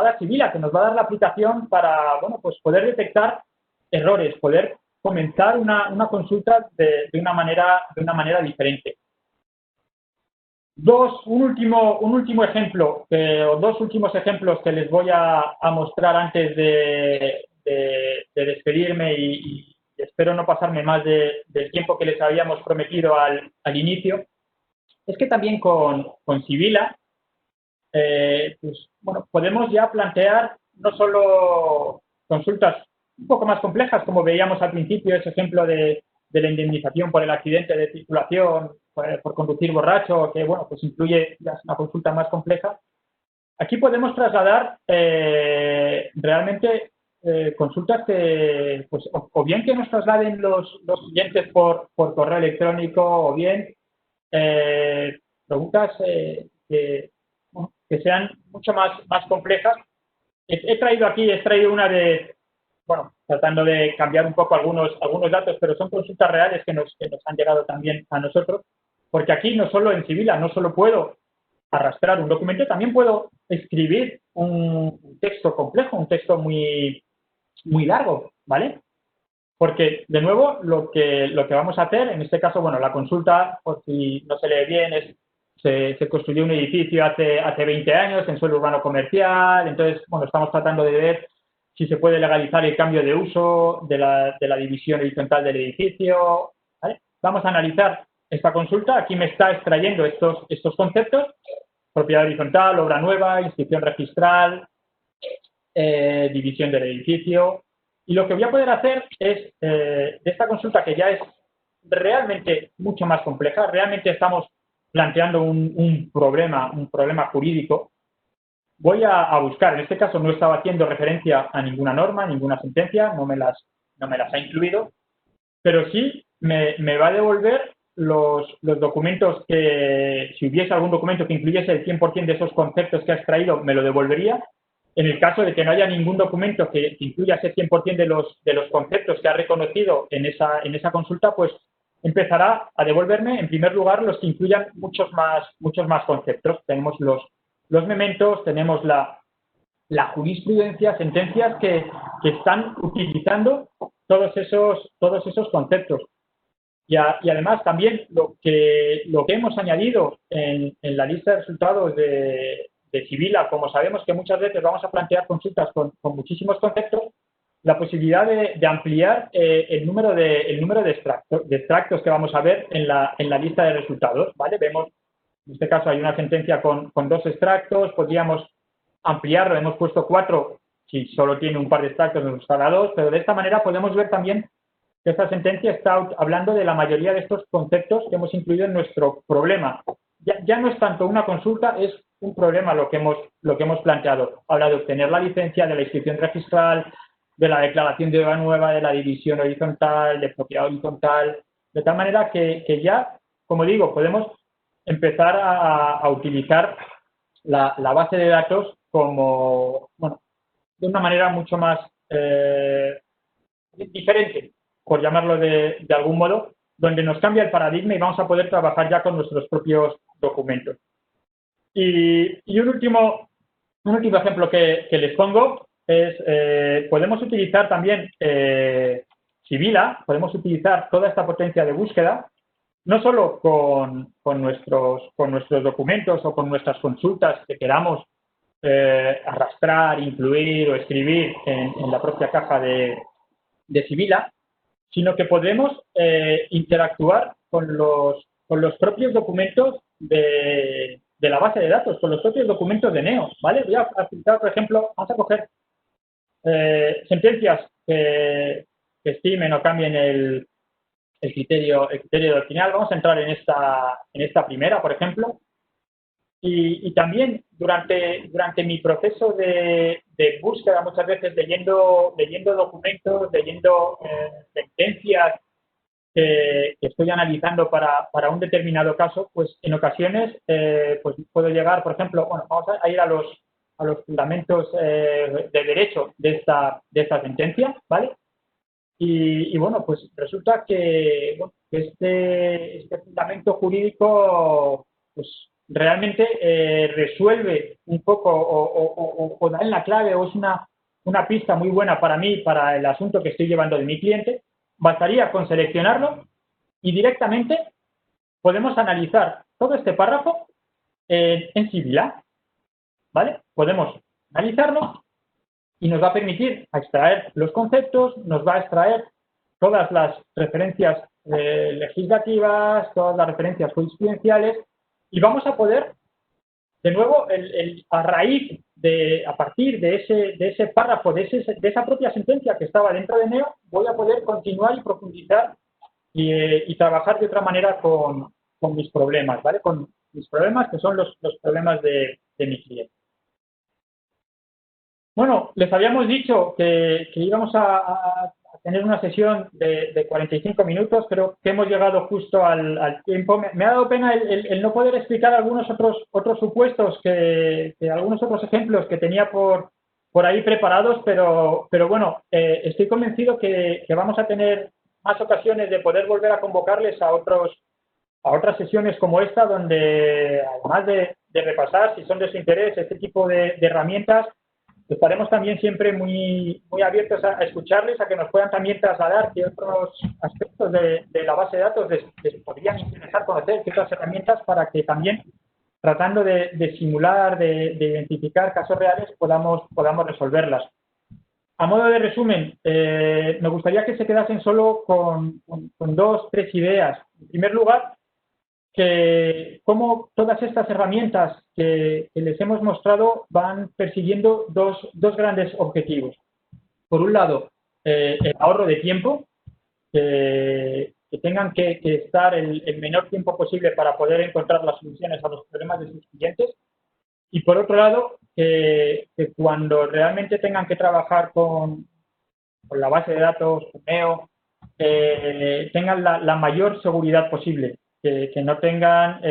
dar Sibila, que nos va a dar la aplicación para, bueno, pues poder detectar errores, poder comenzar una consulta de una manera diferente. Un último ejemplo, o dos últimos ejemplos que les voy a mostrar antes de despedirme y espero no pasarme más del tiempo que les habíamos prometido al inicio, es que también con Sibila, pues, bueno, podemos ya plantear no solo consultas un poco más complejas, como veíamos al principio, ese ejemplo de la indemnización por el accidente de circulación, por conducir borracho, que, bueno, pues incluye ya una consulta más compleja. Aquí podemos trasladar realmente consultas que, pues, o bien que nos trasladen los clientes por correo electrónico, o bien preguntas que sean mucho más complejas. He traído una de, bueno, tratando de cambiar un poco algunos datos, pero son consultas reales que nos han llegado también a nosotros, porque aquí no solo en Sibila, no solo puedo arrastrar un documento, también puedo escribir un texto complejo, un texto muy largo, ¿vale? Porque, de nuevo, lo que vamos a hacer, en este caso, bueno, la consulta, por si no se lee bien, se construyó un edificio hace 20 años en suelo urbano comercial, entonces, bueno, estamos tratando de ver si se puede legalizar el cambio de uso de la división horizontal del edificio, ¿vale? Vamos a analizar esta consulta. Aquí me está extrayendo estos conceptos: propiedad horizontal, obra nueva, inscripción registral, división del edificio. Y lo que voy a poder hacer es, de esta consulta, que ya es realmente mucho más compleja, realmente estamos planteando un problema jurídico, voy a buscar. En este caso no estaba haciendo referencia a ninguna norma, ninguna sentencia, no me las ha incluido, pero sí me va a devolver los documentos que, si hubiese algún documento que incluyese el 100% de esos conceptos que ha extraído, me lo devolvería. En el caso de que no haya ningún documento que incluya ese 100% de los conceptos que ha reconocido en esa consulta, pues empezará a devolverme, en primer lugar, los que incluyan muchos más conceptos. Tenemos los mementos, tenemos la jurisprudencia, sentencias que están utilizando todos esos conceptos. Y además también lo que hemos añadido en la lista de resultados de Sibila, como sabemos que muchas veces vamos a plantear consultas con muchísimos conceptos, la posibilidad de ampliar el número de extractos que vamos a ver en la lista de resultados, ¿vale? Vemos, en este caso hay una sentencia con 2 extractos, podríamos ampliarlo, hemos puesto 4, si solo tiene un par de extractos nos dará 2, pero de esta manera podemos ver también que esta sentencia está hablando de la mayoría de estos conceptos que hemos incluido en nuestro problema. Ya no es tanto una consulta, es un problema lo que hemos planteado. Habla de obtener la licencia, de la inscripción registral, de la declaración de obra nueva, de la división horizontal, de propiedad horizontal, de tal manera que ya, como digo, podemos empezar a utilizar la base de datos como, bueno, de una manera mucho más diferente, por llamarlo de algún modo, donde nos cambia el paradigma y vamos a poder trabajar ya con nuestros propios documentos. Y un último ejemplo que les pongo es, podemos utilizar también Sibila, podemos utilizar toda esta potencia de búsqueda, no solo con nuestros documentos o con nuestras consultas que queramos arrastrar, incluir o escribir en la propia caja de Sibila, sino que podemos interactuar con los propios documentos de la base de datos, con los propios documentos de NEO, ¿vale? Voy a aplicar, por ejemplo, vamos a coger sentencias que estimen o cambien el criterio del final. Vamos a entrar en esta primera, por ejemplo. Y también durante mi proceso de búsqueda, muchas veces leyendo documentos, leyendo sentencias que estoy analizando para un determinado caso, pues en ocasiones pues puedo llegar, por ejemplo, bueno, vamos a ir a los fundamentos de derecho de esta sentencia, ¿vale? Y bueno, pues resulta que este fundamento jurídico pues realmente resuelve un poco o da en la clave, o es una pista muy buena para mí, para el asunto que estoy llevando de mi cliente. Bastaría con seleccionarlo y directamente podemos analizar todo este párrafo en Sibila, ¿vale? Podemos analizarlo y nos va a permitir extraer los conceptos, nos va a extraer todas las referencias legislativas, todas las referencias jurisprudenciales, y vamos a poder, de nuevo, a partir de ese párrafo, de esa propia sentencia que estaba dentro de NEO, voy a poder continuar y profundizar y trabajar de otra manera con mis problemas, ¿vale? Con mis problemas, que son los problemas de mi cliente. Bueno, les habíamos dicho que íbamos a tener una sesión de 45 minutos, creo que hemos llegado justo al tiempo. Me ha dado pena el no poder explicar algunos otros supuestos, algunos otros ejemplos que tenía por ahí preparados, pero bueno, estoy convencido que vamos a tener más ocasiones de poder volver a convocarles a otras sesiones como esta, donde además de repasar, si son de su interés, este tipo de herramientas, estaremos también siempre muy abiertos a escucharles, a que nos puedan también trasladar qué otros aspectos de la base de datos les podrían interesar conocer, qué otras herramientas, para que también, tratando de simular, de identificar casos reales, podamos resolverlas. A modo de resumen, me gustaría que se quedasen solo con 2 o 3 ideas. En primer lugar, cómo todas estas herramientas que les hemos mostrado van persiguiendo dos grandes objetivos. Por un lado, el ahorro de tiempo, que tengan que estar el menor tiempo posible para poder encontrar las soluciones a los problemas de sus clientes. Y por otro lado, que cuando realmente tengan que trabajar con la base de datos, con Neo, tengan la mayor seguridad posible. Que no tengan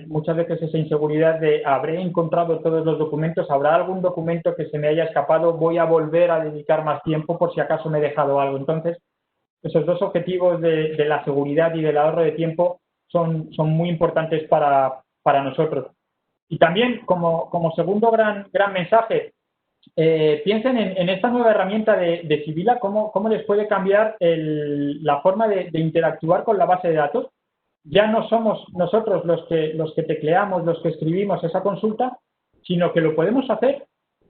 muchas veces esa inseguridad de habré encontrado todos los documentos, habrá algún documento que se me haya escapado, voy a volver a dedicar más tiempo por si acaso me he dejado algo. Entonces, esos dos objetivos de la seguridad y del ahorro de tiempo son muy importantes para nosotros. Y también, como segundo gran mensaje, piensen en esta nueva herramienta de Sibila, cómo les puede cambiar la forma de interactuar con la base de datos. Ya no somos nosotros los que tecleamos, los que escribimos esa consulta, sino que lo podemos hacer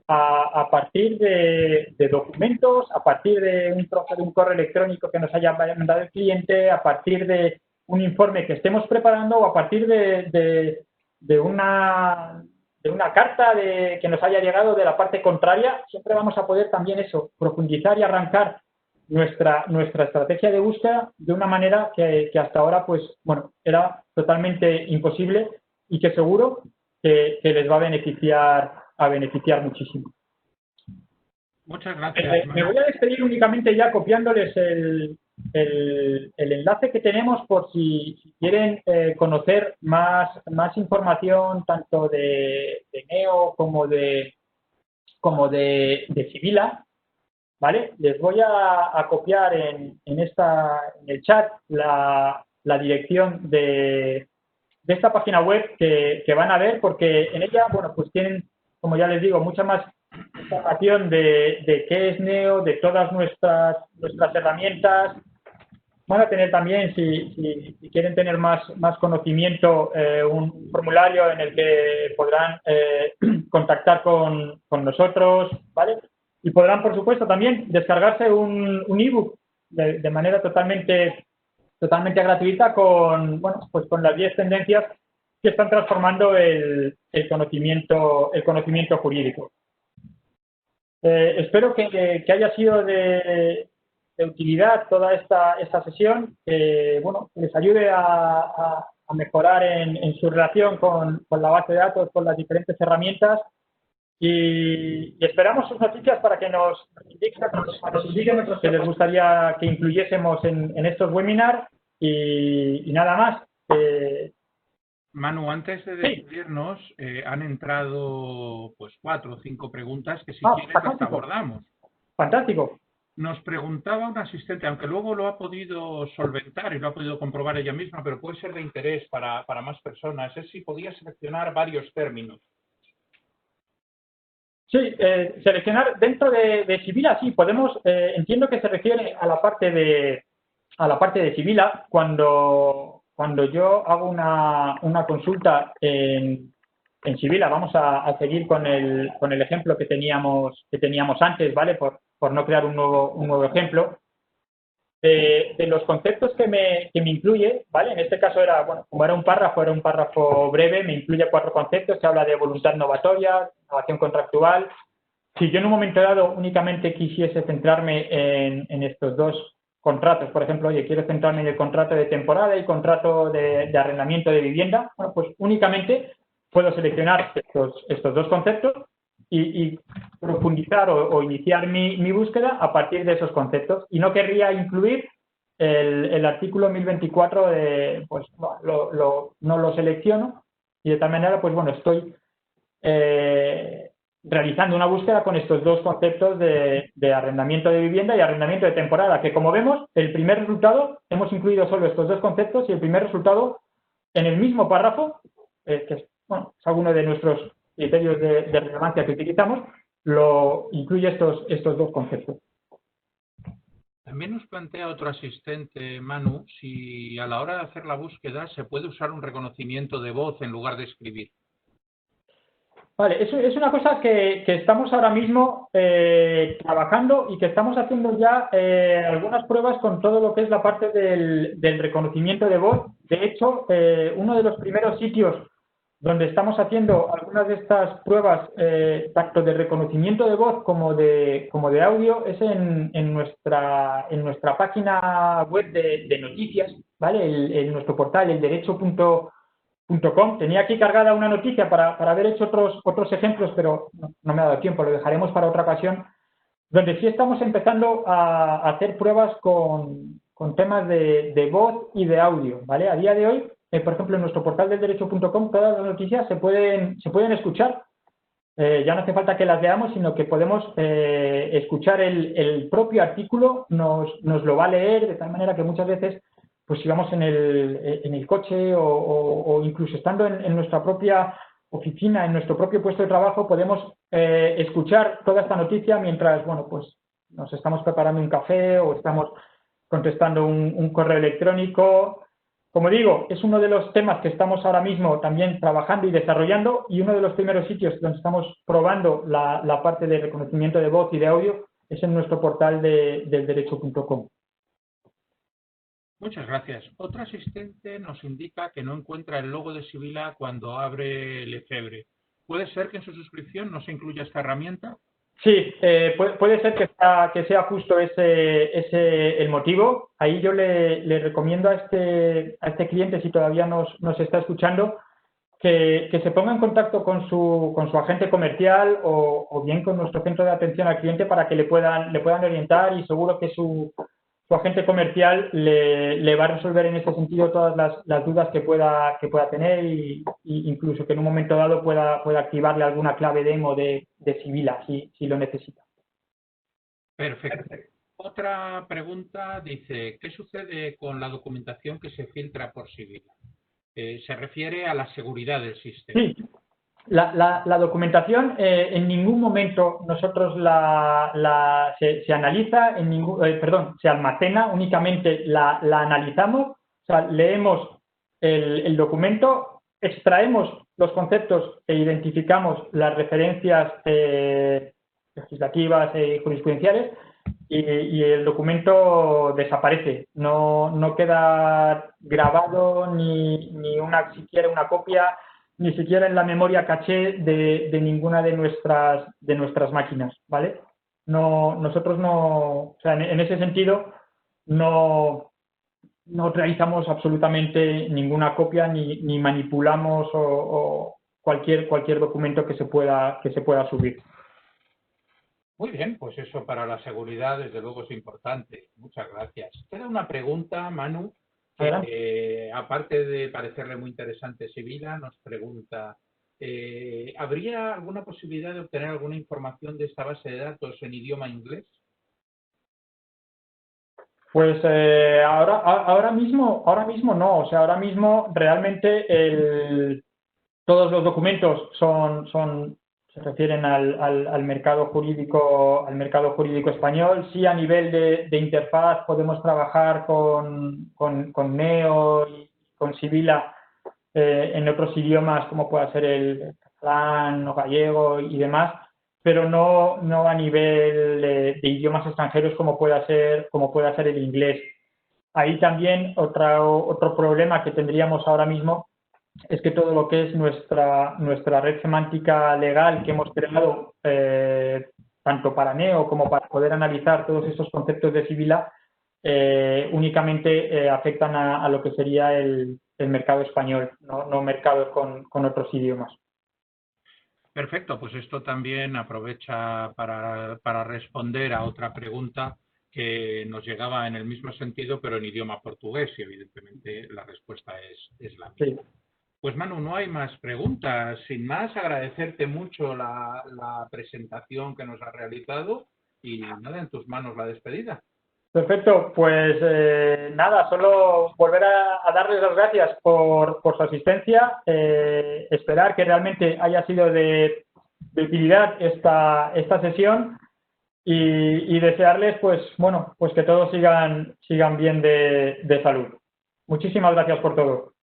a partir de documentos, a partir de un trozo de un correo electrónico que nos haya mandado el cliente, a partir de un informe que estemos preparando o a partir de una carta que nos haya llegado de la parte contraria. Siempre vamos a poder también profundizar y arrancar nuestra estrategia de búsqueda de una manera que hasta ahora, pues, bueno, era totalmente imposible y que seguro que les va a beneficiar muchísimo. Muchas gracias. Me voy a despedir únicamente ya copiándoles el enlace que tenemos por si quieren conocer más información tanto de Neo como de Sibila. ¿Vale? Les voy a copiar en el chat la dirección de esta página web que van a ver, porque en ella, bueno, pues tienen, como ya les digo, mucha más información de qué es Neo, de todas nuestras herramientas. Van a tener también, si quieren tener más conocimiento, un formulario en el que podrán contactar con nosotros, ¿vale? Y podrán, por supuesto, también descargarse un ebook de manera totalmente gratuita con las 10 tendencias que están transformando el conocimiento jurídico. Espero que haya sido de utilidad toda esta sesión, que les ayude a mejorar en su relación con la base de datos, con las diferentes herramientas. Y esperamos sus noticias para que nos indiquen que les gustaría que incluyésemos en estos webinars y nada más. Manu, antes de despedirnos, han entrado pues 4 o 5 preguntas que si quieres las abordamos. Fantástico. Nos preguntaba un asistente, aunque luego lo ha podido solventar y lo ha podido comprobar ella misma, pero puede ser de interés para más personas, es si podía seleccionar varios términos. Sí, seleccionar dentro de Sibila, sí, podemos, entiendo que se refiere a la parte de Sibila, cuando yo hago una consulta en Sibila. Vamos a seguir con el ejemplo que teníamos antes, ¿vale? Por no crear un nuevo ejemplo. De los conceptos que me incluye, ¿vale? En este caso como era un párrafo breve, me incluye 4 conceptos. Se habla de voluntad novatoria, innovación contractual. Si yo en un momento dado únicamente quisiese centrarme en estos 2 contratos, por ejemplo, oye, quiero centrarme en el contrato de temporada y contrato de arrendamiento de vivienda, bueno, pues únicamente puedo seleccionar estos 2 conceptos y profundizar o iniciar mi búsqueda a partir de esos conceptos. Y no querría incluir el artículo 1024, pues no lo selecciono y de tal manera, pues bueno, estoy realizando una búsqueda con estos 2 conceptos de arrendamiento de vivienda y arrendamiento de temporada, que como vemos, el primer resultado, hemos incluido solo estos 2 conceptos y el primer resultado en el mismo párrafo, que es alguno de nuestros criterios de relevancia que utilizamos, lo incluye estos 2 conceptos. También nos plantea otro asistente, Manu, si a la hora de hacer la búsqueda se puede usar un reconocimiento de voz en lugar de escribir. Vale, es una cosa que estamos ahora mismo trabajando y que estamos haciendo ya algunas pruebas con todo lo que es la parte del reconocimiento de voz. De hecho, uno de los primeros sitios donde estamos haciendo algunas de estas pruebas, tanto de reconocimiento de voz como de audio, es en nuestra página web de noticias, ¿vale? En nuestro portal, elderecho.com. Tenía aquí cargada una noticia para haber hecho otros ejemplos, pero no me ha dado tiempo, lo dejaremos para otra ocasión, donde sí estamos empezando a hacer pruebas con temas de voz y de audio, ¿vale? A día de hoy, por ejemplo, en nuestro portal del derecho.com, todas las noticias se pueden escuchar. Ya no hace falta que las leamos, sino que podemos escuchar el propio artículo, nos lo va a leer, de tal manera que muchas veces, pues si vamos en el coche o incluso estando en nuestra propia oficina, en nuestro propio puesto de trabajo, podemos escuchar toda esta noticia mientras, bueno, pues nos estamos preparando un café o estamos contestando un correo electrónico. Como digo, es uno de los temas que estamos ahora mismo también trabajando y desarrollando, y uno de los primeros sitios donde estamos probando la parte de reconocimiento de voz y de audio es en nuestro portal del derecho.com. Muchas gracias. Otro asistente nos indica que no encuentra el logo de Sibila cuando abre Lefebvre. ¿Puede ser que en su suscripción no se incluya esta herramienta? Sí, puede ser que sea justo ese el motivo. Ahí yo le recomiendo a este cliente, si todavía nos está escuchando, que se ponga en contacto con su agente comercial o bien con nuestro centro de atención al cliente para que le puedan orientar, y seguro que su agente comercial le va a resolver en ese sentido todas las dudas que pueda tener, y incluso que en un momento dado pueda activarle alguna clave demo de Sibila si lo necesita. Perfecto. Otra pregunta dice, ¿qué sucede con la documentación que se filtra por Sibila? Se refiere a la seguridad del sistema. Sí. La documentación en ningún momento nosotros se analiza, se almacena, únicamente la analizamos, o sea, leemos el documento, extraemos los conceptos e identificamos las referencias legislativas y jurisprudenciales, y el documento desaparece, no queda grabado ni siquiera una copia, ni siquiera en la memoria caché de ninguna de nuestras máquinas, ¿vale? Nosotros o sea, en ese sentido no realizamos absolutamente ninguna copia ni manipulamos o cualquier documento que se pueda subir. Muy bien, pues eso para la seguridad desde luego es importante. Muchas gracias. Queda una pregunta, Manu, que aparte de parecerle muy interesante Sibila, nos pregunta, ¿habría alguna posibilidad de obtener alguna información de esta base de datos en idioma inglés? Pues ahora mismo no, o sea, ahora mismo realmente todos los documentos se refieren al mercado jurídico español. Sí, a nivel de interfaz podemos trabajar con Neo y con Sibila en otros idiomas, como pueda ser el catalán o gallego y demás, pero no a nivel de idiomas extranjeros como pueda ser el inglés. Ahí también otro problema que tendríamos ahora mismo es que todo lo que es nuestra red semántica legal que hemos creado, tanto para Neo como para poder analizar todos esos conceptos de Sibila, únicamente afectan a lo que sería el mercado español, no mercados con otros idiomas. Perfecto, pues esto también aprovecha para responder a otra pregunta que nos llegaba en el mismo sentido, pero en idioma portugués, y evidentemente la respuesta es la misma. Sí. Pues Manu, no hay más preguntas. Sin más, agradecerte mucho la presentación que nos has realizado y nada, en tus manos la despedida. Perfecto, pues nada, solo volver a darles las gracias por su asistencia, esperar que realmente haya sido de utilidad esta sesión y desearles pues que todos sigan bien de salud. Muchísimas gracias por todo.